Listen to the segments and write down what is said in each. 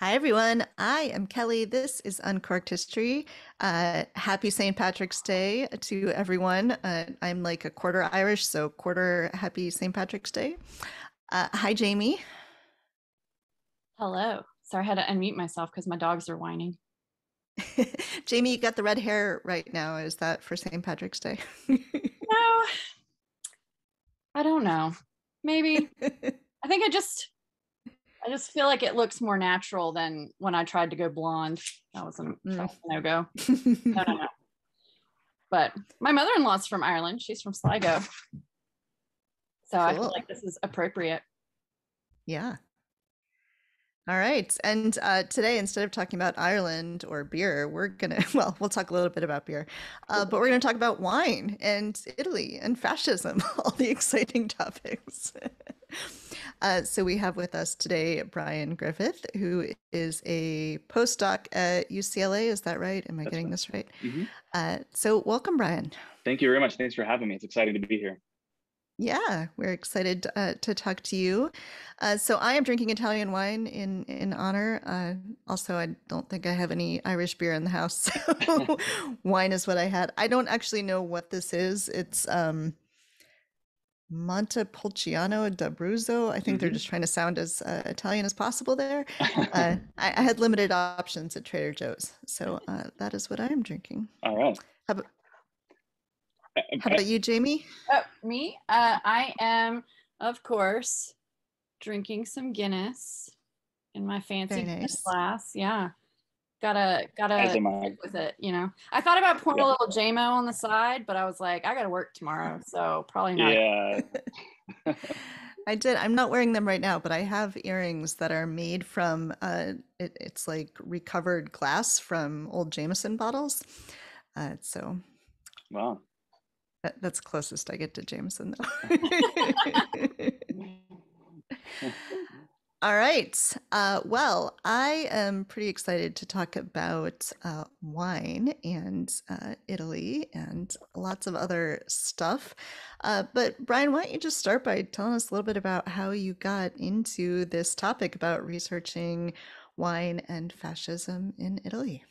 Hi, everyone. I am Kelly. This is Uncorked History. Happy St. Patrick's Day to everyone. I'm like a quarter Irish, so quarter happy St. Patrick's Day. Hi, Jamie. Hello. Sorry, I had to unmute myself because my dogs are whining. Jamie, you got the red hair right now. Is that for St. Patrick's Day? No, I don't know. Maybe. I think I just feel like it looks more natural than when I tried to go blonde. That was a no-go. No, no, no. But my mother-in-law's from Ireland. She's from Sligo. So I feel Cool. like this is appropriate. Yeah. All right. And today, instead of talking about Ireland or beer, well, we'll talk a little bit about beer, but we're going to talk about wine and Italy and fascism, all the exciting topics. So we have with us today Brian Griffith, who is a postdoc at UCLA. Is that right? Am I That's getting right. this right? hmm So welcome, Brian. Thank you very much. Thanks for having me. It's exciting to be here. Yeah, we're excited to talk to you. So I am drinking Italian wine in honor. Also, I don't think I have any Irish beer in the house, so wine is what I had. I don't actually know what this is. It's Montepulciano d'Abruzzo. I think they're hmm just trying to sound as Italian as possible there. I had limited options at Trader Joe's, so that is what I am drinking. All right. How about, how I- about you, Jamie? Oh, me? I am, of course, drinking some Guinness in my fancy Very Guinness nice. glass. Yeah. Gotta as gotta am stick I. with it. I thought about pouring a Yeah. little JMO on the side, but I was like, I gotta work tomorrow, so probably not. Yeah. I did. I'm not wearing them right now, but I have earrings that are made from it's like recovered glass from old Jameson bottles. So Wow. that's closest I get to Jameson though. All right. Well, I am pretty excited to talk about wine and Italy and lots of other stuff. But Brian, why don't you just start by telling us a little bit about how you got into this topic about researching wine and fascism in Italy?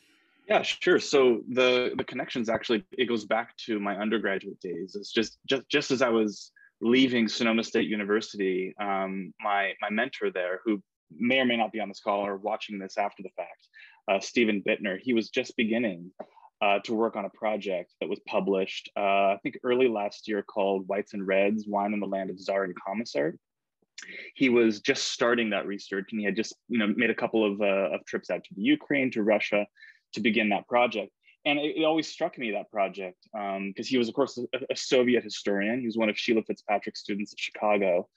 Yeah, sure. So the connections actually it goes back to my undergraduate days. It's just as I was leaving Sonoma State University, my mentor there, who may or may not be on this call or watching this after the fact, Stephen Bittner, he was just beginning to work on a project that was published, I think early last year, called Whites and Reds: Wine in the Land of Czar and Commissar. He was just starting that research, and he had just made a couple of trips out to the Ukraine, to Russia, to begin that project. And it always struck me, that project, because he was, of course, a Soviet historian. He was one of Sheila Fitzpatrick's students at Chicago,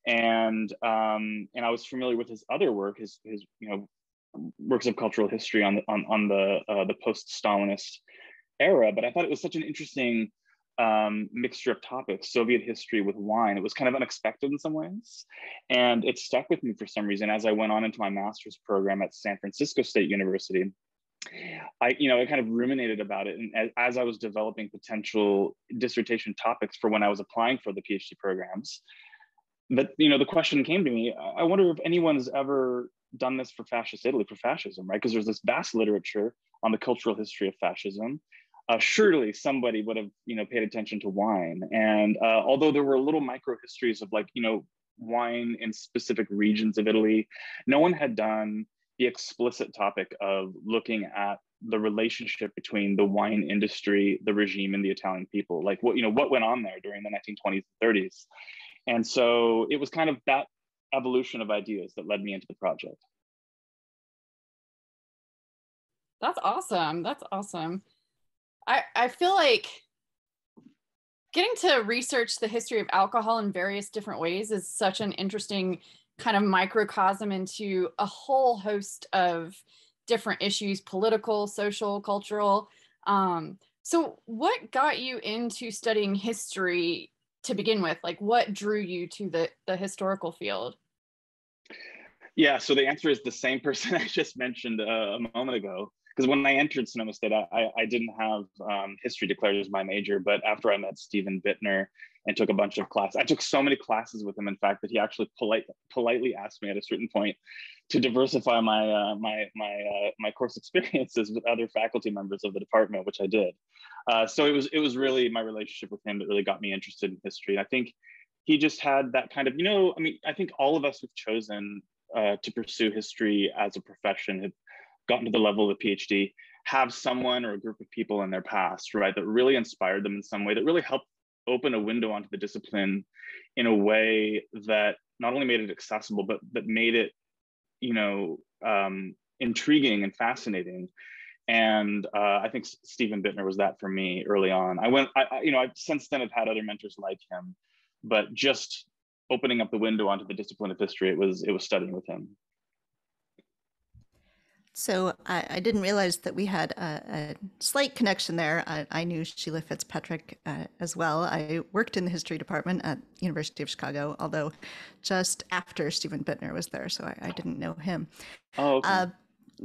and I was familiar with his other work, his works of cultural history on the post-Stalinist era. But I thought it was such an interesting mixture of topics, Soviet history with wine. It was kind of unexpected in some ways, and it stuck with me for some reason as I went on into my master's program at San Francisco State University. I kind of ruminated about it, and as I was developing potential dissertation topics for when I was applying for the PhD programs, that the question came to me: I wonder if anyone's ever done this for fascist Italy, for fascism, right? Because there's this vast literature on the cultural history of fascism. Surely somebody would have paid attention to wine, and although there were little micro histories of, like, wine in specific regions of Italy, no one had done the explicit topic of looking at the relationship between the wine industry, the regime, and the Italian people. Like, what went on there during the 1920s and 30s. And so it was kind of that evolution of ideas that led me into the project. That's awesome. That's awesome. I feel like getting to research the history of alcohol in various different ways is such an interesting kind of microcosm into a whole host of different issues: political, social, cultural. So what got you into studying history to begin with? Like, what drew you to the historical field? Yeah, so the answer is the same person I just mentioned a moment ago. Because when I entered Sonoma State, I didn't have history declared as my major, but after I met Stephen Bittner and took a bunch of classes, I took so many classes with him, in fact, that he actually politely asked me at a certain point to diversify my course experiences with other faculty members of the department, which I did. So it was really my relationship with him that really got me interested in history. And I think he just had that kind of, I mean, I think all of us who've chosen to pursue history as a profession have gotten to the level of a PhD, have someone or a group of people in their past, right, that really inspired them in some way, that really helped open a window onto the discipline in a way that not only made it accessible, but made it, intriguing and fascinating. And I think Stephen Bittner was that for me early on. I've since then have had other mentors like him, but just opening up the window onto the discipline of history, it was studying with him. So I didn't realize that we had a slight connection there. I knew Sheila Fitzpatrick as well. I worked in the history department at University of Chicago, although just after Stephen Bittner was there, so I didn't know him. Oh, okay.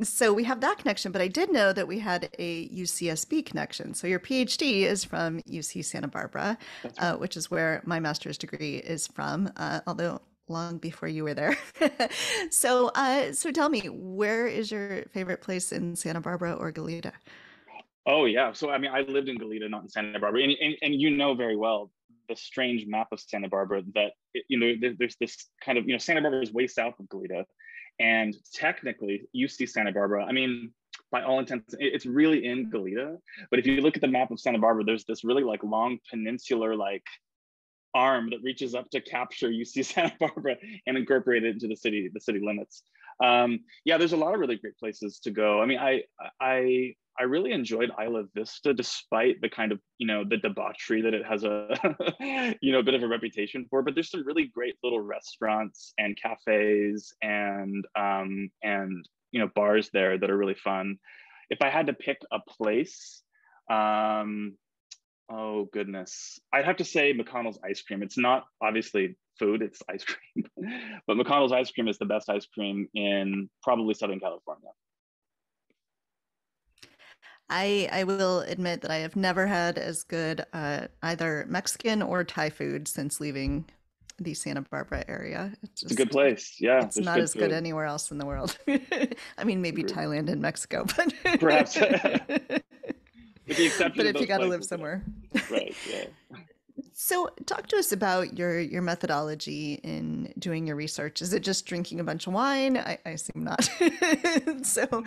So we have that connection, but I did know that we had a UCSB connection. So your PhD is from UC Santa Barbara, Right. which is where my master's degree is from, although long before you were there. So tell me, where is your favorite place in Santa Barbara or Goleta? Oh yeah. So I mean, I lived in Goleta, not in Santa Barbara, and you know very well the strange map of Santa Barbara that there's this kind of Santa Barbara is way south of Goleta, and technically UC Santa Barbara, I mean, by all intents, it's really in Goleta. But if you look at the map of Santa Barbara, there's this really like long peninsular like arm that reaches up to capture UC Santa Barbara and incorporate it into the city limits. Yeah, there's a lot of really great places to go. I mean, I really enjoyed Isla Vista, despite the kind of the debauchery that it has a a bit of a reputation for. But there's some really great little restaurants and cafes and bars there that are really fun. If I had to pick a place, oh goodness, I'd have to say McConnell's ice cream. It's not obviously food, it's ice cream, but McConnell's ice cream is the best ice cream in probably Southern California. I will admit that I have never had as good either Mexican or Thai food since leaving the Santa Barbara area. It's a good place. Yeah, It's there's not good as good food. anywhere else in the world. I mean, maybe Agreed. Thailand and Mexico, but Perhaps, with the exception but of if you those got to live places. somewhere. Yeah. Right. Yeah. So talk to us about your methodology in doing your research. Is it just drinking a bunch of wine? I assume not. So,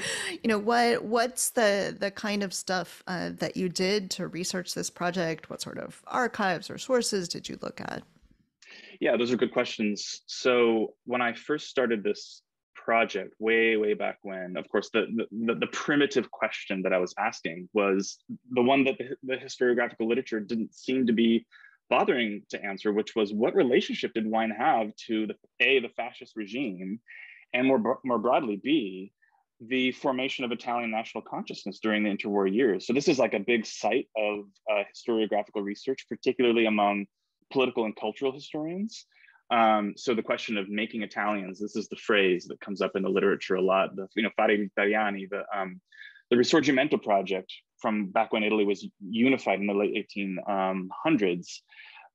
what's the kind of stuff that you did to research this project? What sort of archives or sources did you look at? Yeah, those are good questions. So when I first started this project way back when, of course, the primitive question that I was asking was the one that the historiographical literature didn't seem to be bothering to answer, which was what relationship did wine have to the fascist regime, and more broadly, B, the formation of Italian national consciousness during the interwar years. So this is like a big site of historiographical research, particularly among political and cultural historians. So the question of making Italians, this is the phrase that comes up in the literature a lot, fare gli italiani, the Risorgimento project from back when Italy was unified in the late 1800s,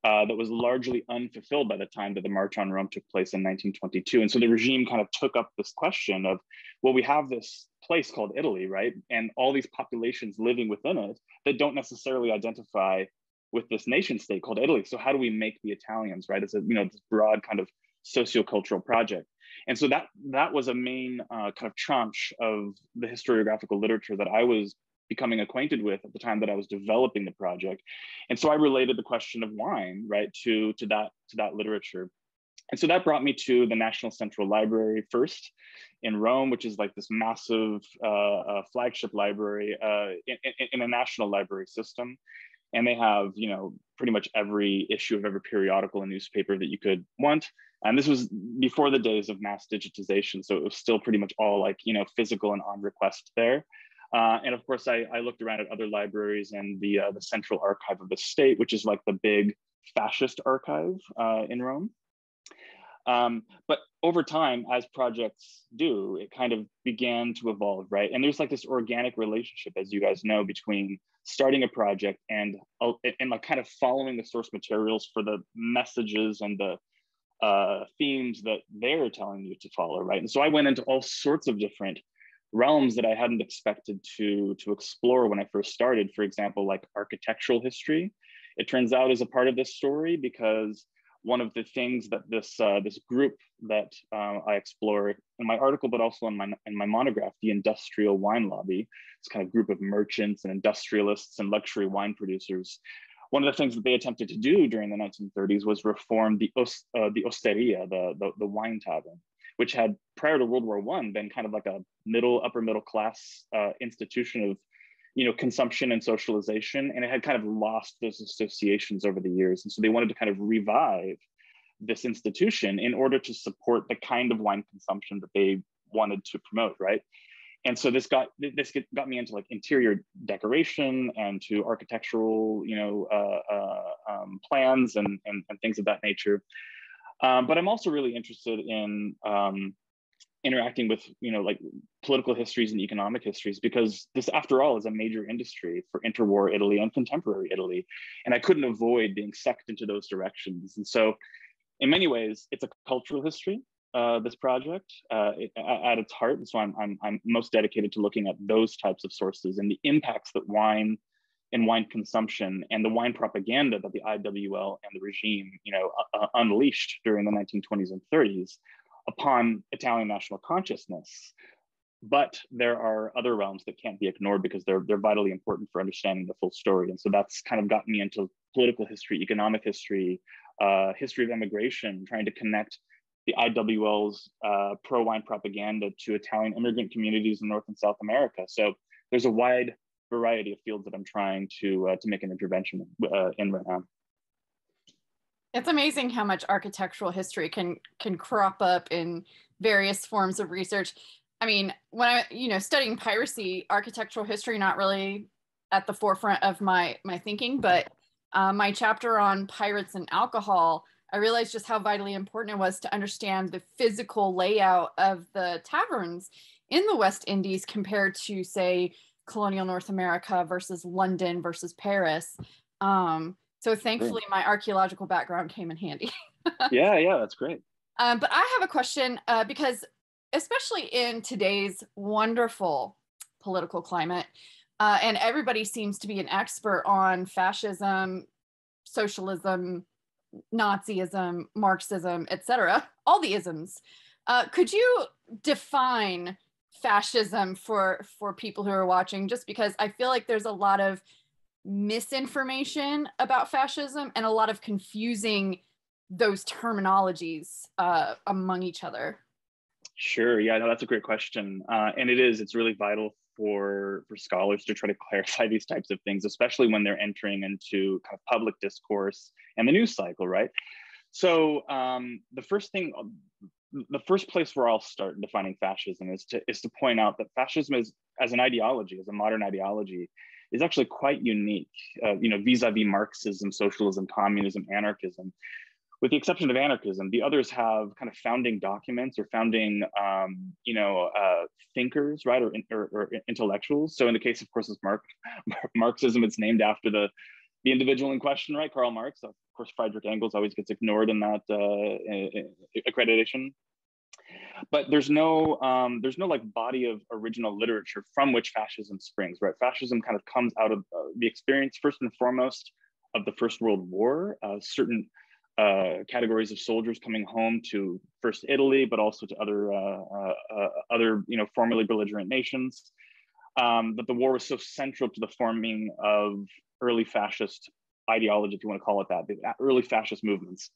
that was largely unfulfilled by the time that the March on Rome took place in 1922. And so the regime kind of took up this question of, well, we have this place called Italy, right? And all these populations living within it that don't necessarily identify with this nation state called Italy. So how do we make the Italians, right? It's this broad kind of sociocultural project. And so that was a main kind of tranche of the historiographical literature that I was becoming acquainted with at the time that I was developing the project. And so I related the question of wine, right, to that literature. And so that brought me to the National Central Library first in Rome, which is like this massive flagship library in a national library system. And they have, pretty much every issue of every periodical and newspaper that you could want. And this was before the days of mass digitization. So it was still pretty much all like, physical and on request there. And of course, I looked around at other libraries and the Central Archive of the State, which is like the big fascist archive in Rome. But over time, as projects do, it kind of began to evolve, right? And there's like this organic relationship, as you guys know, between starting a project and like kind of following the source materials for the messages and the themes that they're telling you to follow, right? And so I went into all sorts of different realms that I hadn't expected to explore when I first started. For example, like architectural history. It turns out is a part of this story because one of the things that this group that I explore in my article, but also in my monograph, the Industrial Wine Lobby, this kind of group of merchants and industrialists and luxury wine producers. One of the things that they attempted to do during the 1930s was reform the osteria, the wine tavern, which had prior to World War I been kind of like a upper middle class institution of consumption and socialization, and it had kind of lost those associations over the years. And so they wanted to kind of revive this institution in order to support the kind of wine consumption that they wanted to promote, right? And so this got me into like interior decoration and to architectural, plans and things of that nature. But I'm also really interested in interacting with like political histories and economic histories, because this, after all, is a major industry for interwar Italy and contemporary Italy, and I couldn't avoid being sucked into those directions. And so, in many ways, it's a cultural history. This project at its heart, and so I'm most dedicated to looking at those types of sources and the impacts that wine and wine consumption and the wine propaganda that the IWL and the regime, unleashed during the 1920s and 30s upon Italian national consciousness. But there are other realms that can't be ignored because they're vitally important for understanding the full story. And so that's kind of gotten me into political history, economic history, history of immigration, trying to connect the IWL's pro-wine propaganda to Italian immigrant communities in North and South America. So there's a wide variety of fields that I'm trying to make an intervention in right now. It's amazing how much architectural history can crop up in various forms of research. I mean, when I, studying piracy, architectural history, not really at the forefront of my thinking, but my chapter on pirates and alcohol, I realized just how vitally important it was to understand the physical layout of the taverns in the West Indies compared to, say, colonial North America versus London versus Paris. So thankfully, my archaeological background came in handy. Yeah, that's great. But I have a question because especially in today's wonderful political climate, and everybody seems to be an expert on fascism, socialism, Nazism, Marxism, etc., all the isms. Could you define fascism for people who are watching? Just because I feel like there's a lot of misinformation about fascism and a lot of confusing those terminologies among each other. Sure. Yeah, no, that's a great question. And it's really vital for scholars to try to clarify these types of things, especially when they're entering into kind of public discourse and the news cycle, right? So the first place where I'll start defining fascism is to point out that fascism as an ideology, as a modern ideology, is actually quite unique, vis-a-vis Marxism, socialism, communism, anarchism. With the exception of anarchism, the others have kind of founding documents or founding, thinkers, right, or intellectuals. So in the case, of course, of Marxism, it's named after the individual in question, right, Karl Marx. Of course, Friedrich Engels always gets ignored in that accreditation. But there's no like body of original literature from which fascism springs, right? Fascism kind of comes out of the experience, first and foremost, of the First World War, certain categories of soldiers coming home to first Italy, but also to other formerly belligerent nations. That the war was so central to the forming of early fascist ideology, if you want to call it that, the early fascist movements.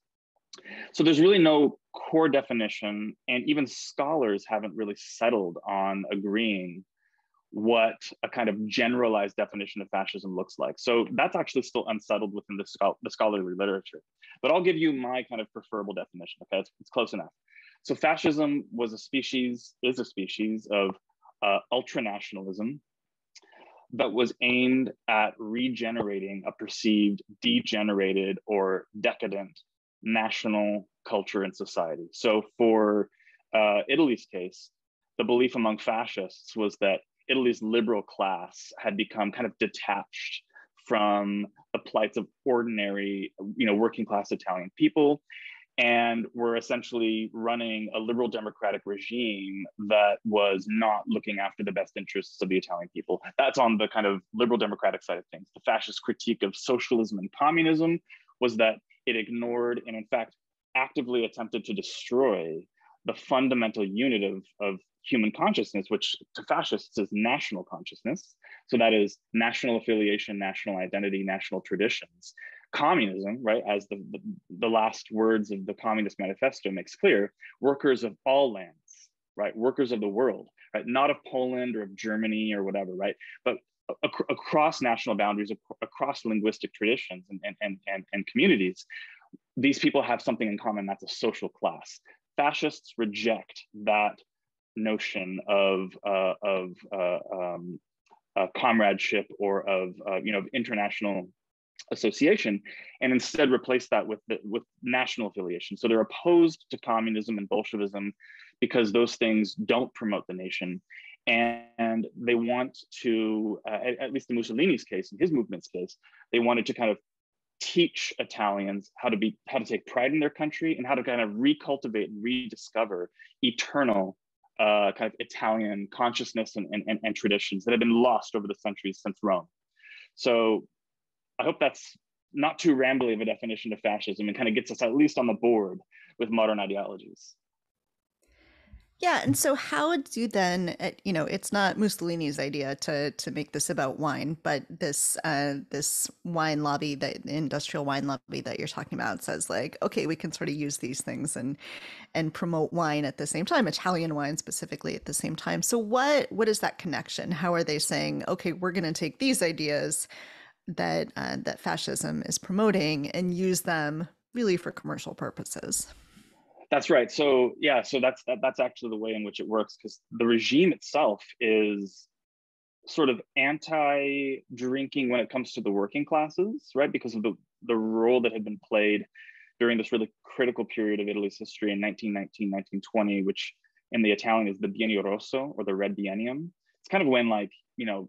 So there's really no core definition, and even scholars haven't really settled on agreeing what a kind of generalized definition of fascism looks like. So that's actually still unsettled within the scholarly literature. But I'll give you my kind of preferable definition, okay? It's close enough. So fascism is a species of ultranationalism that was aimed at regenerating a perceived degenerated or decadent national culture and society. So for Italy's case, the belief among fascists was that Italy's liberal class had become kind of detached from the plights of ordinary, working class Italian people, and were essentially running a liberal democratic regime that was not looking after the best interests of the Italian people. That's on the kind of liberal democratic side of things. The fascist critique of socialism and communism was that it ignored and in fact actively attempted to destroy the fundamental unit of human consciousness, which to fascists is national consciousness. So that is national affiliation, national identity, national traditions. Communism, right, as the last words of the Communist Manifesto makes clear, workers of all lands, right, workers of the world, right, not of Poland or of Germany or whatever, right, but across national boundaries, across linguistic traditions and communities, these people have something in common. That's a social class. Fascists reject that notion of comradeship or of international association, and instead replace that with national affiliation. So they're opposed to communism and Bolshevism because those things don't promote the nation, and they want to, at least in Mussolini's case, in his movement's case, they wanted to kind of teach Italians how to take pride in their country and how to kind of recultivate and rediscover eternal kind of Italian consciousness and traditions that have been lost over the centuries since Rome. So I hope that's not too rambly of a definition of fascism and kind of gets us at least on the board with modern ideologies. Yeah, and so how do then, it's not Mussolini's idea to make this about wine, but this wine lobby, the industrial wine lobby that you're talking about, says like, okay, we can sort of use these things and promote wine at the same time, Italian wine specifically at the same time. So what is that connection? How are they saying, okay, we're going to take these ideas that fascism is promoting and use them really for commercial purposes? That's right. So yeah, so that's actually the way in which it works, because the regime itself is sort of anti-drinking when it comes to the working classes, right? Because of the role that had been played during this really critical period of Italy's history in 1919, 1920, which in the Italian is the Biennio Rosso, or the Red Biennium. It's kind of when, like,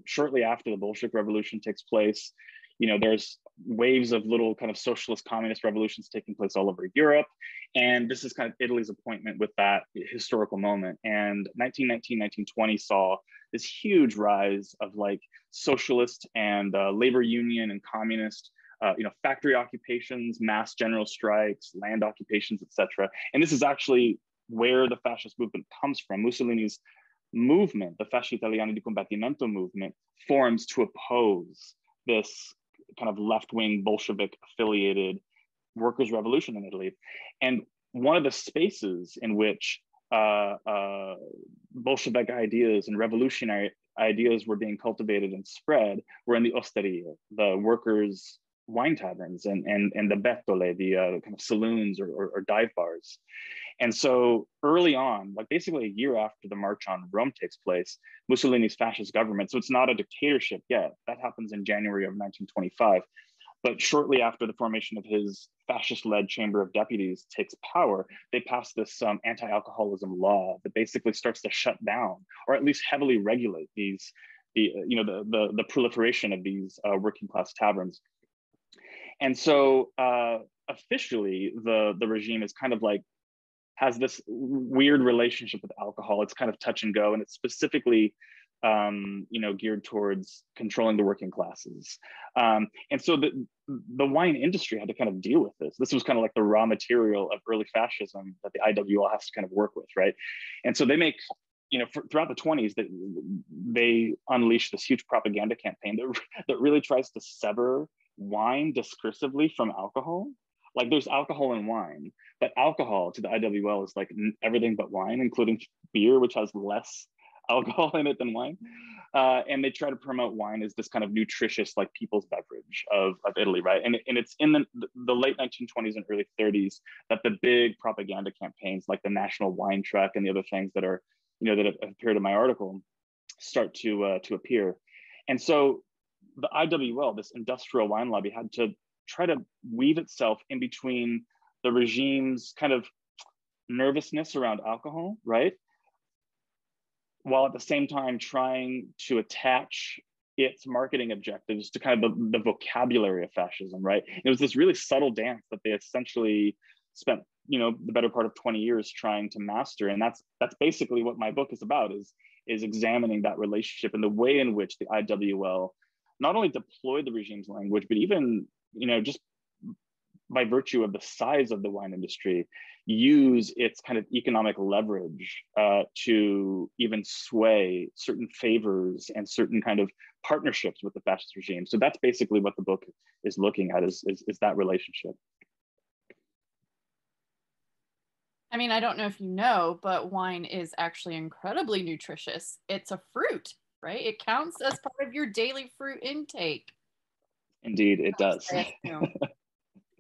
shortly after the Bolshevik Revolution takes place, there's waves of little kind of socialist communist revolutions taking place all over Europe. And this is kind of Italy's appointment with that historical moment. And 1919, 1920 saw this huge rise of like socialist and labor union and communist, factory occupations, mass general strikes, land occupations, etc. And this is actually where the fascist movement comes from. Mussolini's movement, the Fasci Italiani di Combattimento movement, forms to oppose this kind of left-wing Bolshevik affiliated workers' revolution in Italy. And one of the spaces in which Bolshevik ideas and revolutionary ideas were being cultivated and spread were in the osterie, the workers' wine taverns, and the bettole, the kind of saloons or dive bars. And so early on, like basically a year after the March on Rome takes place, Mussolini's fascist government, so it's not a dictatorship yet, that happens in January of 1925, but shortly after the formation of his fascist-led Chamber of Deputies takes power, they pass this anti-alcoholism law that basically starts to shut down, or at least heavily regulate the proliferation of these working class taverns. And so officially, the regime is kind of like, has this weird relationship with alcohol. It's kind of touch and go, and it's specifically, geared towards controlling the working classes. And so the wine industry had to kind of deal with this. This was kind of like the raw material of early fascism that the IWL has to kind of work with, right? And so they make, throughout the 20s, they unleash this huge propaganda campaign that really tries to sever wine discursively from alcohol. Like, there's alcohol in wine, but alcohol to the IWL is like everything but wine, including beer, which has less alcohol in it than wine. And they try to promote wine as this kind of nutritious, like, people's beverage of Italy, right? And it's in the late 1920s and early 30s that the big propaganda campaigns, like the National Wine Truck and the other things that are, that have appeared in my article, start to appear. And so the IWL, this industrial wine lobby, had to try to weave itself in between the regime's kind of nervousness around alcohol, right? While at the same time trying to attach its marketing objectives to kind of the vocabulary of fascism, right? It was this really subtle dance that they essentially spent, the better part of 20 years trying to master. And that's basically what my book is about, is examining that relationship and the way in which the IWL not only deployed the regime's language, but even, just by virtue of the size of the wine industry, use its kind of economic leverage to even sway certain favors and certain kind of partnerships with the fascist regime. So that's basically what the book is looking at, is that relationship. I mean, I don't know if you know, but wine is actually incredibly nutritious. It's a fruit, right? It counts as part of your daily fruit intake. Indeed, it does.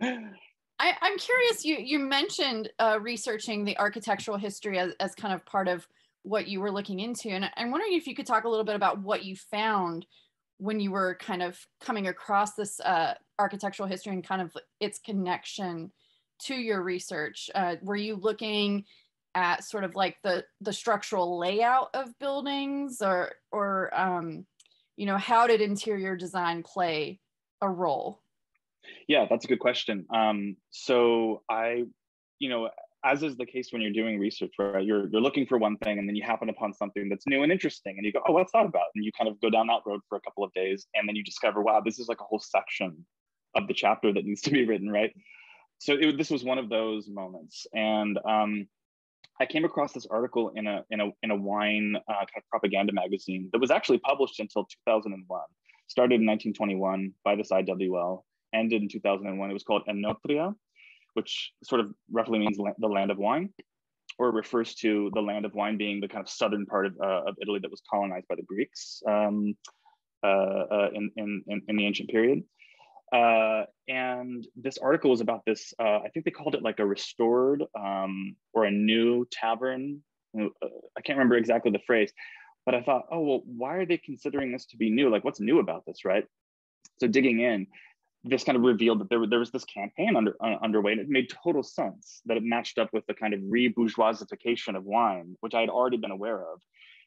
I'm curious, you mentioned researching the architectural history as kind of part of what you were looking into. And I'm wondering if you could talk a little bit about what you found when you were kind of coming across this architectural history and kind of its connection to your research. Were you looking at sort of like the structural layout of buildings, or how did interior design play a role? Yeah, that's a good question. So I, as is the case when you're doing research, right? You're looking for one thing, and then you happen upon something that's new and interesting, and you go, oh, what's that about? And you kind of go down that road for a couple of days, and then you discover, wow, this is like a whole section of the chapter that needs to be written, right? So this was one of those moments, and I came across this article in a wine kind of propaganda magazine that was actually published until 2001. Started in 1921 by this IWL, ended in 2001. It was called Enotria, which sort of roughly means the land of wine, or refers to the land of wine being the kind of southern part of Italy that was colonized by the Greeks in the ancient period. And this article was about this, I think they called it like a restored or a new tavern. I can't remember exactly the phrase, but I thought, oh, well, why are they considering this to be new? Like, what's new about this, right? So digging in, this kind of revealed that there was this campaign underway, and it made total sense that it matched up with the kind of re-bourgeoisification of wine, which I had already been aware of,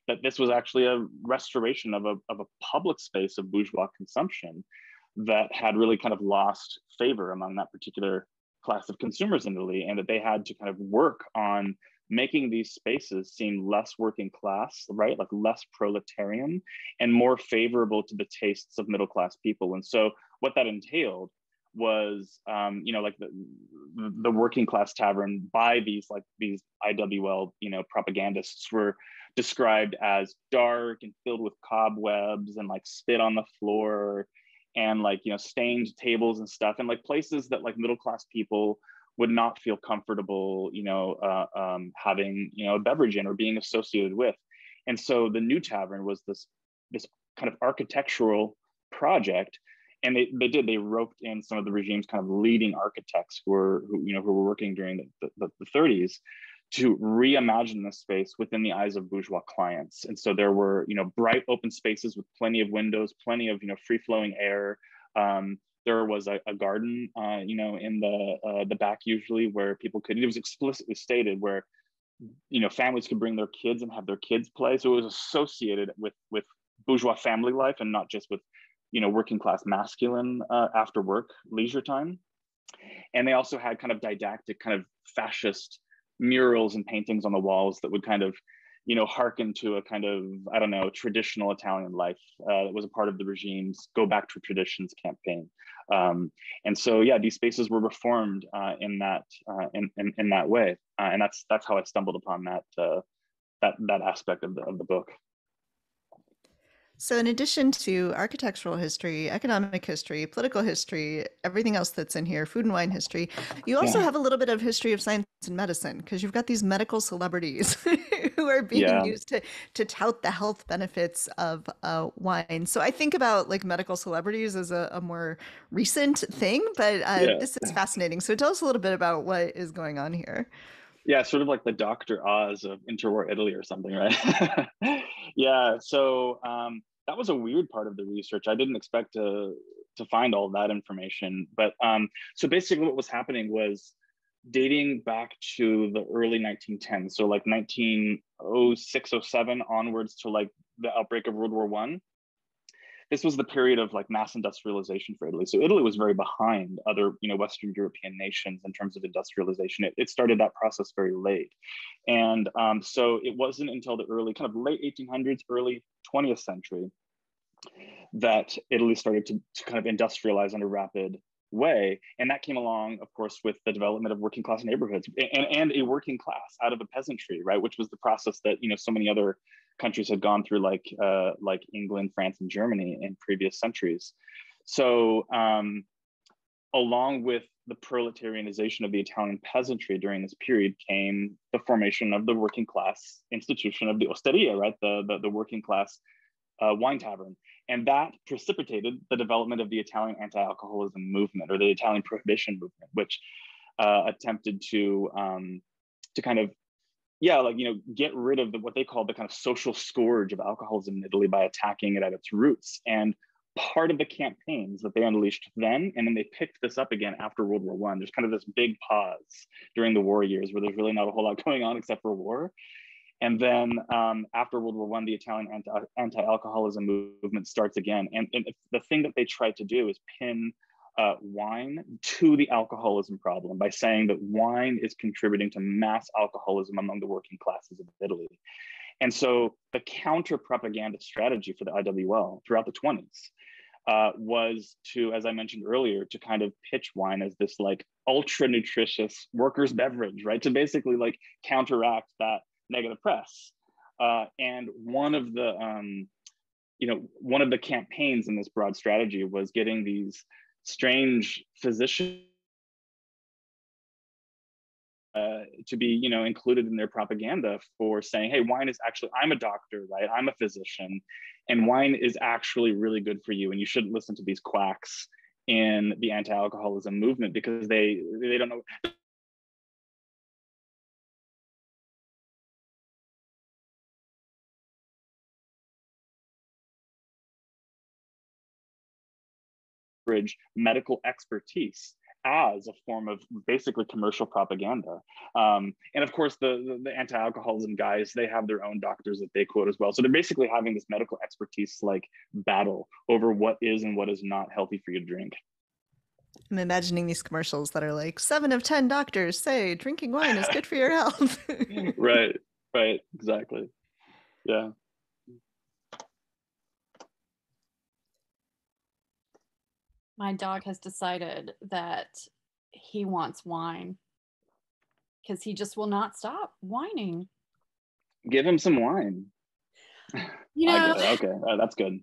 that this was actually a restoration of a public space of bourgeois consumption that had really kind of lost favor among that particular class of consumers in Italy, and that they had to kind of work on making these spaces seem less working class, right? Like less proletarian and more favorable to the tastes of middle class people. And so what that entailed was, like the working class tavern by these IWL, propagandists were described as dark and filled with cobwebs and like spit on the floor and stained tables and stuff, and like places that like middle class people would not feel comfortable, having a beverage in or being associated with. And so the new tavern was this kind of architectural project, and they roped in some of the regime's kind of leading architects who were working during the 30s to reimagine this space within the eyes of bourgeois clients. And so there were, bright open spaces with plenty of windows, plenty of, free flowing air. There was a garden, in the back usually where people could, it was explicitly stated where, families could bring their kids and have their kids play. So it was associated with bourgeois family life and not just with, working class masculine after work leisure time. And they also had kind of didactic kind of fascist murals and paintings on the walls that would kind of, hearken to a kind of, I don't know, traditional Italian life that was a part of the regime's Go Back to Traditions campaign. And so, yeah, these spaces were reformed in that way, and that's how I stumbled upon that aspect of the book. So in addition to architectural history, economic history, political history, everything else that's in here, food and wine history, you also have a little bit of history of science and medicine, because you've got these medical celebrities who are being used to tout the health benefits of wine. So I think about like medical celebrities as a more recent thing, but this is fascinating. So tell us a little bit about what is going on here. Yeah, sort of like the Dr. Oz of interwar Italy or something, right? Yeah, so that was a weird part of the research. I didn't expect to find all that information. But so basically what was happening was dating back to the early 1910s, so like 1906, 07 onwards to like the outbreak of World War I. This was the period of like mass industrialization for Italy. So Italy was very behind other, Western European nations in terms of industrialization. It started that process very late. And so it wasn't until the early, kind of late 1800s, early 20th century that Italy started to kind of industrialize in a rapid way. And that came along, of course, with the development of working class neighborhoods and a working class out of the peasantry, right? Which was the process that, so many other countries had gone through, like England, France, and Germany in previous centuries. So along with the proletarianization of the Italian peasantry during this period came the formation of the working class institution of the osteria, right? The working class wine tavern. And that precipitated the development of the Italian anti-alcoholism movement, or the Italian prohibition movement, which attempted to kind of, get rid of what they called the kind of social scourge of alcoholism in Italy by attacking it at its roots. And part of the campaigns that they unleashed then, and then they picked this up again after World War I, there's kind of this big pause during the war years where there's really not a whole lot going on except for war. And then after World War I, the Italian anti-alcoholism movement starts again. And the thing that they tried to do is pin wine to the alcoholism problem by saying that wine is contributing to mass alcoholism among the working classes of Italy. And so the counter propaganda strategy for the IWL throughout the 20s was to, as I mentioned earlier, to kind of pitch wine as this like ultra nutritious workers' beverage, right? To basically like counteract that negative press. And one of the campaigns in this broad strategy was getting these strange physicians to be, included in their propaganda for saying, hey, wine is actually, I'm a doctor, right? I'm a physician, and wine is actually really good for you. And you shouldn't listen to these quacks in the anti-alcoholism movement because they don't know. Medical expertise as a form of basically commercial propaganda. And of course, the anti-alcoholism guys, they have their own doctors that they quote as well. So they're basically having this medical expertise like battle over what is and what is not healthy for you to drink. I'm imagining these commercials that are like 7 of 10 doctors say drinking wine is good for your health. Right, exactly. Yeah. My dog has decided that he wants wine because he just will not stop whining. Give him some wine. Okay, that's good.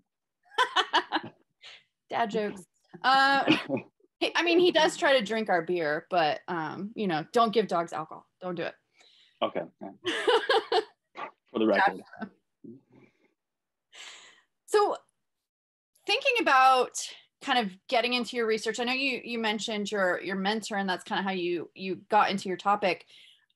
Dad jokes. I mean, he does try to drink our beer, but don't give dogs alcohol. Don't do it. Okay. For the record. So, thinking about kind of getting into your research, I know you mentioned your mentor, and that's kind of how you got into your topic.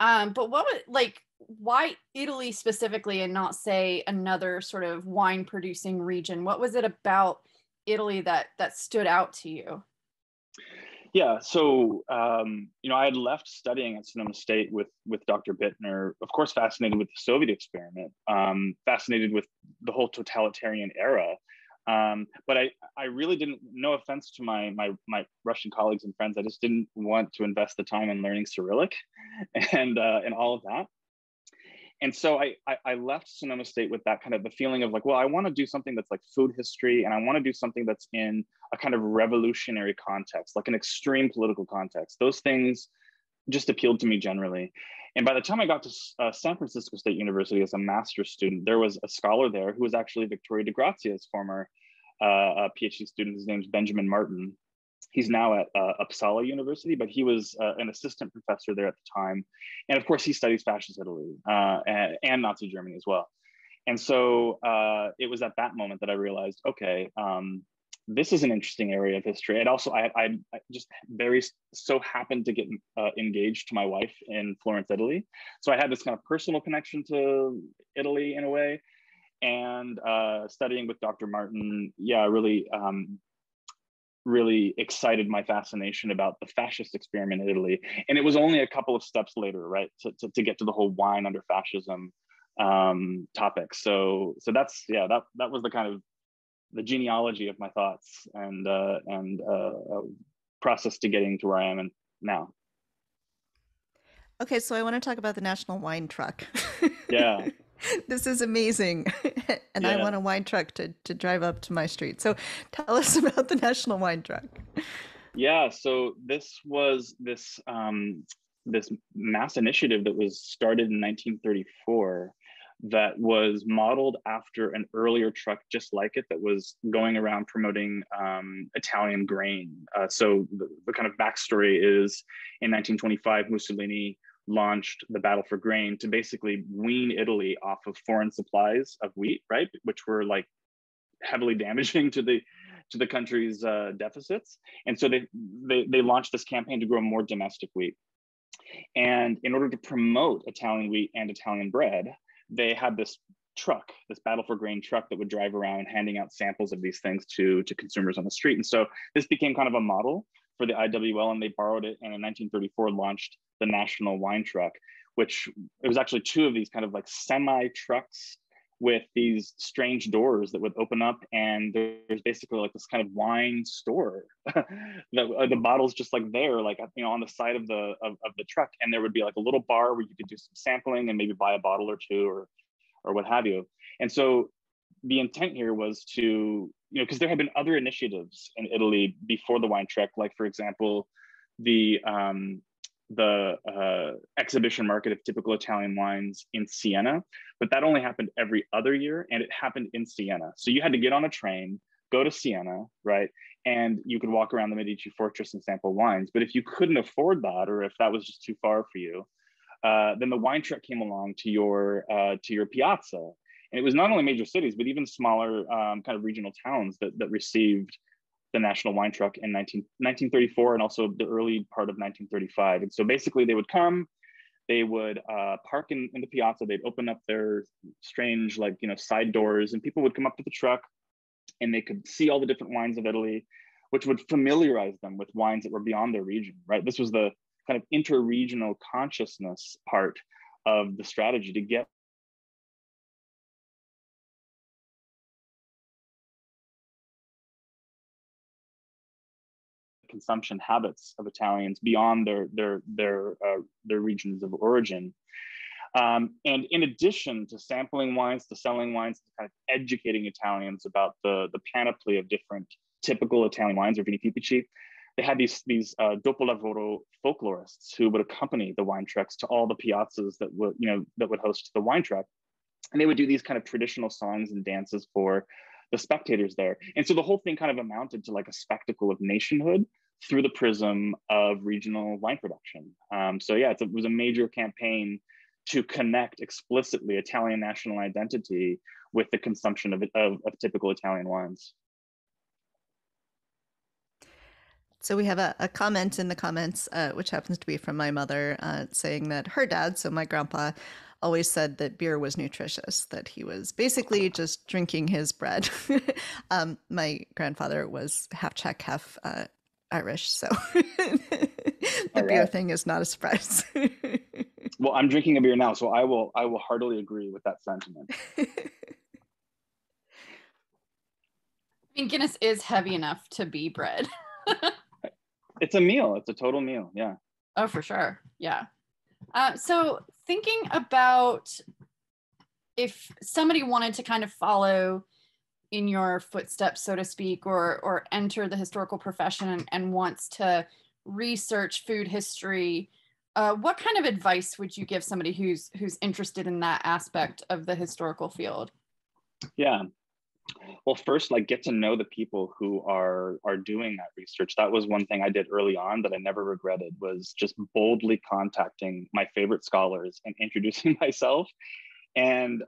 But what was why Italy specifically, and not say another sort of wine producing region? What was it about Italy that stood out to you? Yeah, so I had left studying at Sonoma State with Dr. Bittner, of course, fascinated with the Soviet experiment, fascinated with the whole totalitarian era. But I really didn't, no offense to my Russian colleagues and friends, I just didn't want to invest the time in learning Cyrillic and all of that. And so I left Sonoma State with that kind of the feeling of like, well, I want to do something that's like food history, and I want to do something that's in a kind of revolutionary context, like an extreme political context. Those things just appealed to me generally. And by the time I got to San Francisco State University as a master's student, there was a scholar there who was actually Victoria de Grazia's former PhD student. His name's Benjamin Martin. He's now at Uppsala University, but he was an assistant professor there at the time. And of course, he studies fascist Italy and Nazi Germany as well. And so it was at that moment that I realized, okay, this is an interesting area of history. And also, I just so happened to get engaged to my wife in Florence, Italy. So I had this kind of personal connection to Italy in a way. And studying with Dr. Martin, yeah, really really excited my fascination about the fascist experiment in Italy. And it was only a couple of steps later, right, to get to the whole wine under fascism topic. So that's, yeah, that was the kind of the genealogy of my thoughts and process to getting to where I am now. Okay, so I want to talk about the National Wine Truck. Yeah. This is amazing. And I Yeah. want a wine truck to drive up to my street. So tell us about the National Wine Truck. Yeah, so this was this mass initiative that was started in 1934 that was modeled after an earlier truck just like it that was going around promoting Italian grain. So the kind of backstory is in 1925, Mussolini launched the Battle for Grain to basically wean Italy off of foreign supplies of wheat, right, which were like heavily damaging to the country's deficits. And so they launched this campaign to grow more domestic wheat. And in order to promote Italian wheat and Italian bread, they had this truck, this Battle for Grain truck that would drive around handing out samples of these things to consumers on the street. And so this became kind of a model for the IWL, and they borrowed it, and in 1934 launched the National Wine Truck, which it was actually two of these kind of like semi trucks with these strange doors that would open up, and there's basically like this kind of wine store. The bottles just like there, like, you know, on the side of the truck, and there would be like a little bar where you could do some sampling and maybe buy a bottle or two or what have you. And so the intent here was to, you know, because there had been other initiatives in Italy before the wine truck, like for example, the exhibition market of typical Italian wines in Siena, but that only happened every other year, and it happened in Siena. So you had to get on a train, go to Siena, right? And you could walk around the Medici fortress and sample wines. But if you couldn't afford that, or if that was just too far for you, then the wine truck came along to your piazza. And it was not only major cities, but even smaller kind of regional towns that received the National Wine Truck in 1934 and also the early part of 1935. And so basically they would come, they would park in the piazza, they'd open up their strange, like, you know, side doors, and people would come up to the truck and they could see all the different wines of Italy, which would familiarize them with wines that were beyond their region, right? This was the kind of interregional consciousness part of the strategy to get consumption habits of Italians beyond their regions of origin. And in addition to sampling wines, to selling wines, to kind of educating Italians about the panoply of different typical Italian wines or vini tipici, they had these dopolavoro folklorists who would accompany the wine trucks to all the piazzas that would host the wine truck, and they would do these kind of traditional songs and dances for the spectators there. And so the whole thing kind of amounted to like a spectacle of nationhood through the prism of regional wine production. So yeah, it was a major campaign to connect explicitly Italian national identity with the consumption of typical Italian wines. So we have a comment in the comments, which happens to be from my mother, saying that her dad, so my grandpa, always said that beer was nutritious, that he was basically just drinking his bread. My grandfather was half Czech, half Irish, so the beer thing is not a surprise. Well, I'm drinking a beer now, so I will heartily agree with that sentiment. I mean, Guinness is heavy enough to be bread. It's a meal. It's a total meal. Yeah. Oh, for sure. Yeah. So thinking about if somebody wanted to kind of follow in your footsteps, so to speak, or enter the historical profession and wants to research food history, what kind of advice would you give somebody who's interested in that aspect of the historical field? Yeah. Well, first, like, get to know the people who are doing that research. That was one thing I did early on that I never regretted, was just boldly contacting my favorite scholars and introducing myself. And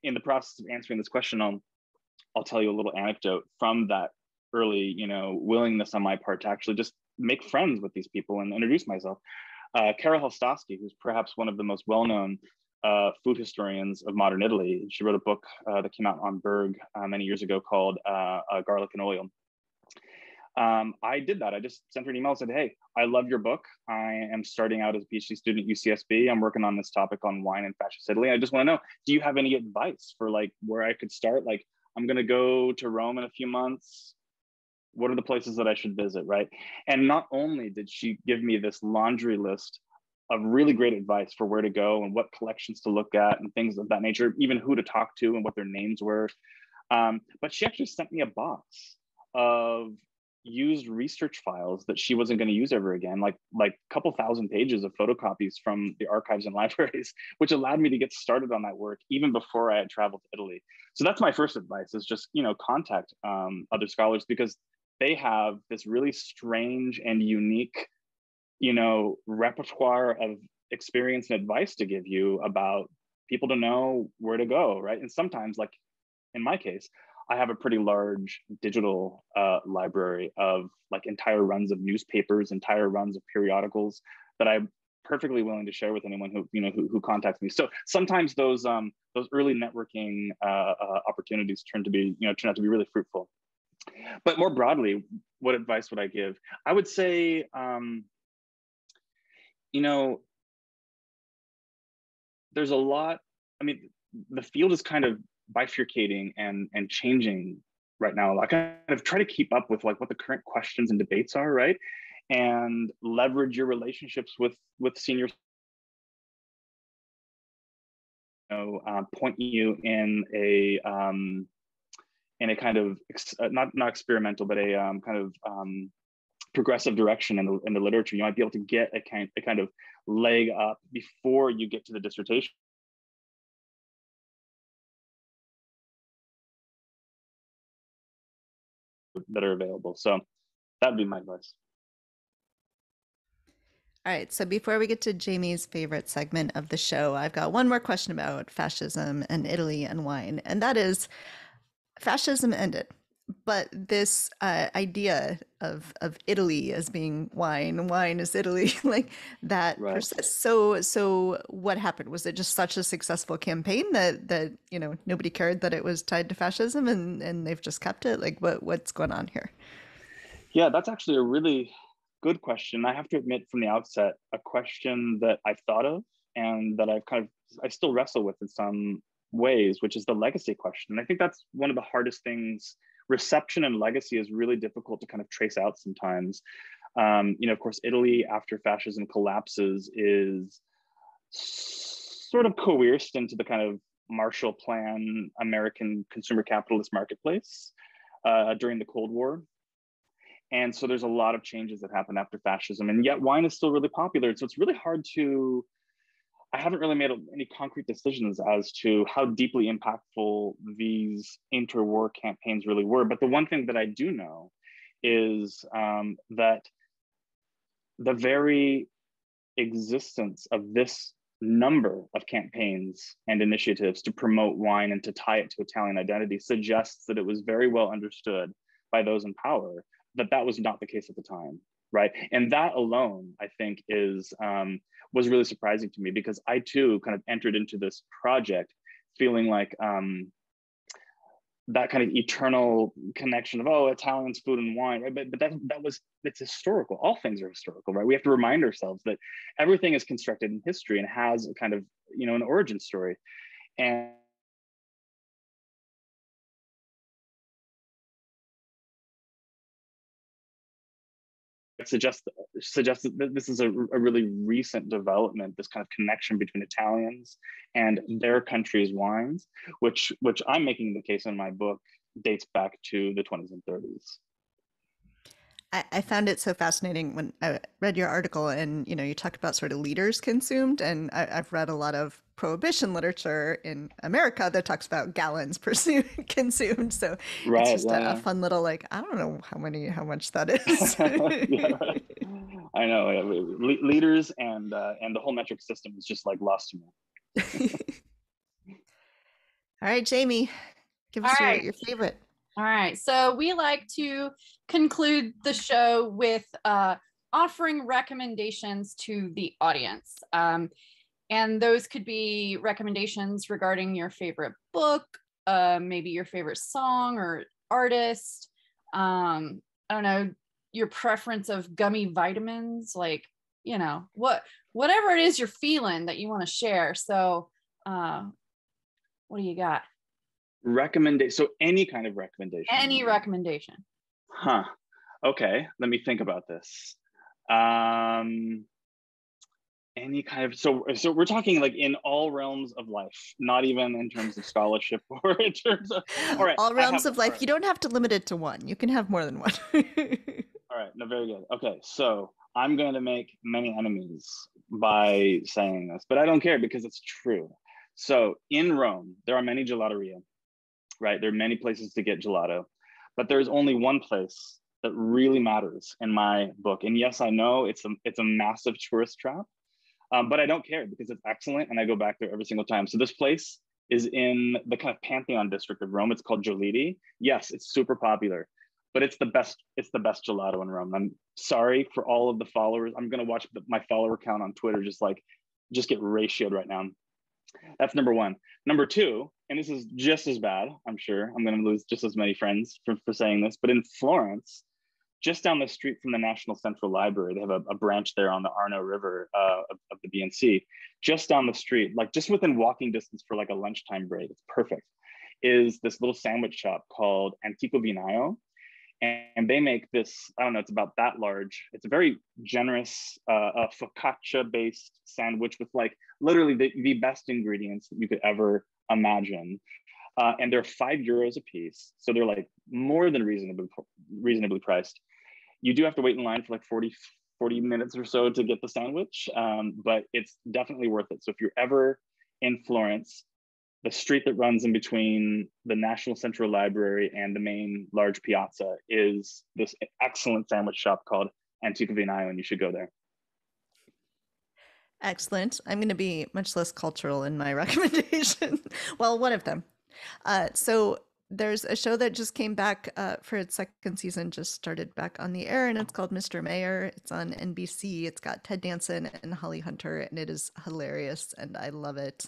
in the process of answering this question, I'll tell you a little anecdote from that early, willingness on my part to actually just make friends with these people and introduce myself. Kara Helstowski, who's perhaps one of the most well-known food historians of modern Italy. She wrote a book that came out on Berg many years ago called Garlic and Oil. I did that. I just sent her an email and said, hey, I love your book. I am starting out as a PhD student at UCSB. I'm working on this topic on wine in fascist Italy. I just want to know, do you have any advice for like where I could start? Like, I'm going to go to Rome in a few months. What are the places that I should visit, right? And not only did she give me this laundry list of really great advice for where to go and what collections to look at and things of that nature, even who to talk to and what their names were. But she actually sent me a box of used research files that she wasn't going to use ever again, like a couple thousand pages of photocopies from the archives and libraries, which allowed me to get started on that work even before I had traveled to Italy. So that's my first advice, is just, contact other scholars, because they have this really strange and unique, repertoire of experience and advice to give you about people to know where to go, right? And sometimes, like in my case, I have a pretty large digital library of like entire runs of newspapers, entire runs of periodicals that I'm perfectly willing to share with anyone who contacts me. So sometimes those early networking opportunities turn out to be really fruitful. But more broadly, what advice would I give? I would say, there's a lot. I mean, the field is kind of bifurcating and changing right now. I kind of try to keep up with like what the current questions and debates are, right? And leverage your relationships with seniors, point you in a kind of not experimental, but a kind of progressive direction in the literature. You might be able to get a kind of leg up before you get to the dissertation that are available. So that would be my advice. All right, so before we get to Jamie's favorite segment of the show, I've got one more question about fascism and Italy and wine, and that is, fascism ended, but this idea of Italy as being wine is Italy, like that Right. persists. So what happened? Was it just such a successful campaign that nobody cared that it was tied to fascism, and they've just kept it? Like what's going on here? Yeah, that's actually a really good question. I have to admit from the outset, a question that I've thought of and that I still wrestle with in some ways, which is the legacy question. And I think that's one of the hardest things. Reception and legacy is really difficult to kind of trace out sometimes. Of course, Italy after fascism collapses is sort of coerced into the kind of Marshall Plan American consumer capitalist marketplace during the Cold War. And so there's a lot of changes that happen after fascism, and yet wine is still really popular. So it's really hard I haven't really made any concrete decisions as to how deeply impactful these interwar campaigns really were. But the one thing that I do know is that the very existence of this number of campaigns and initiatives to promote wine and to tie it to Italian identity suggests that it was very well understood by those in power that was not the case at the time, right? And that alone, I think, was really surprising to me, because I too kind of entered into this project feeling like that kind of eternal connection of, Italians, food and wine, right? But it's historical. All things are historical, right? We have to remind ourselves that everything is constructed in history and has a kind of, an origin story. And it suggests that this is a really recent development, this kind of connection between Italians and their country's wines, which I'm making the case in my book dates back to the 20s and 30s. I found it so fascinating when I read your article, and you talked about sort of liters consumed, and I've read a lot of prohibition literature in America that talks about gallons consumed. So right, it's just a fun little, like, I don't know how much that is. Yeah, right. I know, liters and the whole metric system is just like lost to me. All right, Jamie, give us your favorite. All right, so we like to conclude the show with offering recommendations to the audience. And those could be recommendations regarding your favorite book, maybe your favorite song or artist. I don't know, your preference of gummy vitamins, like, you know, whatever it is you're feeling that you want to share. So what do you got? Recommendation. So any kind of recommendation. Any recommendation. Huh. Okay. Let me think about this. Any kind of, so we're talking like in all realms of life, not even in terms of scholarship or in terms of, all right. All realms of life. Right. You don't have to limit it to one. You can have more than one. All right. No, very good. Okay. So I'm going to make many enemies by saying this, but I don't care because it's true. So in Rome, there are many gelateria, right? There are many places to get gelato, but there's only one place that really matters in my book. And yes, I know it's a massive tourist trap, but I don't care because it's excellent and I go back there every single time. So this place is in the kind of Pantheon district of Rome. It's called Giolitti. Yes, it's super popular, but it's the best gelato in Rome. I'm sorry for all of the followers. I'm gonna watch my follower count on Twitter just get ratioed right now. That's number one. Number two, and this is just as bad, I'm sure. I'm gonna lose just as many friends for saying this, but in Florence, just down the street from the National Central Library, they have a branch there on the Arno River of the BNC. Just down the street, like just within walking distance for like a lunchtime break, it's perfect, is this little sandwich shop called Antico Vinaio. And they make this, I don't know, it's about that large. It's a very generous focaccia-based sandwich with like literally the best ingredients that you could ever imagine. And they're €5 a piece. So they're like more than reasonably priced. You do have to wait in line for like 40 minutes or so to get the sandwich, but it's definitely worth it. So if you're ever in Florence, the street that runs in between the National Central Library and the main large piazza is this excellent sandwich shop called Antico Vinaio, and you should go there. Excellent. I'm going to be much less cultural in my recommendation. Well, one of them. So there's a show that just came back for its second season, just started back on the air, and it's called Mr. Mayor. It's on NBC. It's got Ted Danson and Holly Hunter, and it is hilarious, and I love it.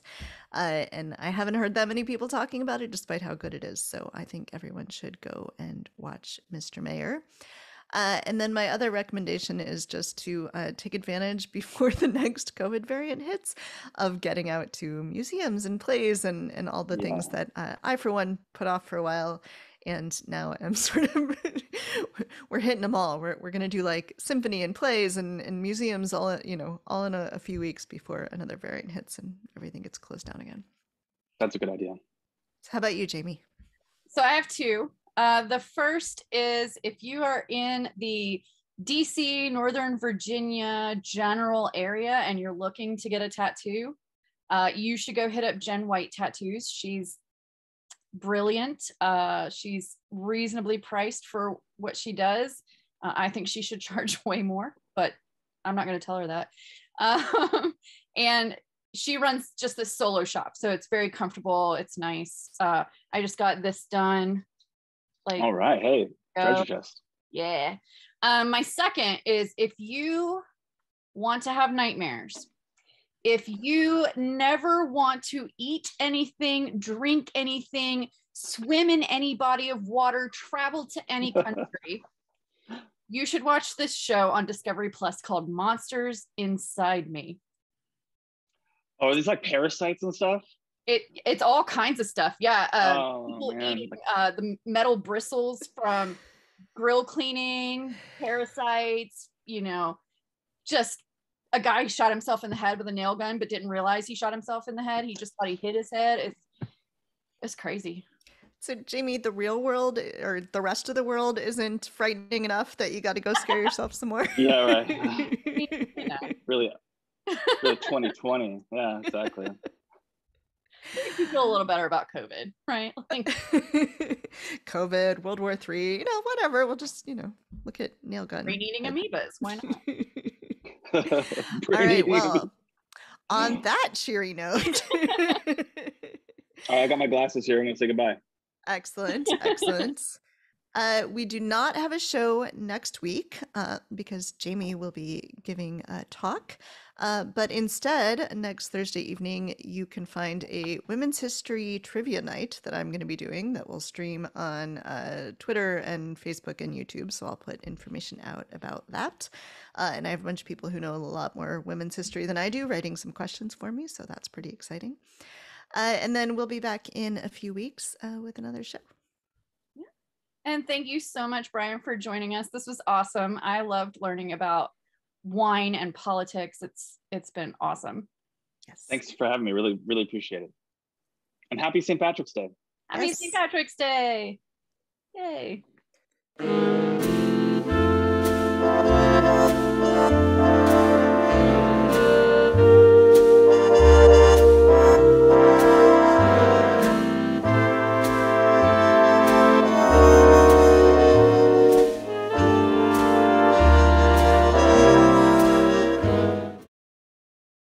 And I haven't heard that many people talking about it, despite how good it is. So I think everyone should go and watch Mr. Mayor. And then my other recommendation is just to take advantage before the next COVID variant hits of getting out to museums and plays and all the things that I, for one, put off for a while. And now I'm sort of, we're hitting them all. We're going to do like symphony and plays and museums all in a few weeks before another variant hits and everything gets closed down again. That's a good idea. So how about you, Jamie? So I have two. The first is if you are in the DC, Northern Virginia general area and you're looking to get a tattoo, you should go hit up Jen White Tattoos. She's brilliant. She's reasonably priced for what she does. I think she should charge way more, but I'm not going to tell her that. And she runs just this solo shop, so it's very comfortable. It's nice. I just got this done. Like, all right, hey, treasure chest. Yeah. My second is if you want to have nightmares, if you never want to eat anything, drink anything, swim in any body of water, travel to any country, you should watch this show on Discovery Plus called Monsters Inside Me. Oh, are these like parasites and stuff? It's all kinds of stuff. Yeah. People eating the metal bristles from grill cleaning, parasites, just a guy shot himself in the head with a nail gun, but didn't realize he shot himself in the head. He just thought he hit his head. It's crazy. So Jamie, the real world or the rest of the world isn't frightening enough that you got to go scare yourself some more. Yeah, right. Really 2020. Yeah, exactly. Makes you feel a little better about COVID, right? Like COVID, World War III, whatever. We'll just, look at nail gun. Brain-eating amoebas. Why not? All right. Well, on that cheery note. All right, I got my glasses here. I'm going to say goodbye. Excellent. Excellent. We do not have a show next week because Jamie will be giving a talk. But instead, next Thursday evening, you can find a women's history trivia night that I'm going to be doing that will stream on Twitter and Facebook and YouTube. So I'll put information out about that. And I have a bunch of people who know a lot more women's history than I do writing some questions for me. So that's pretty exciting. And then we'll be back in a few weeks with another show. And thank you so much, Brian, for joining us. This was awesome. I loved learning about wine and politics. It's been awesome. Yes. Thanks for having me. Really, really appreciate it. And happy St. Patrick's Day. Happy Yes. St. Patrick's Day. Yay.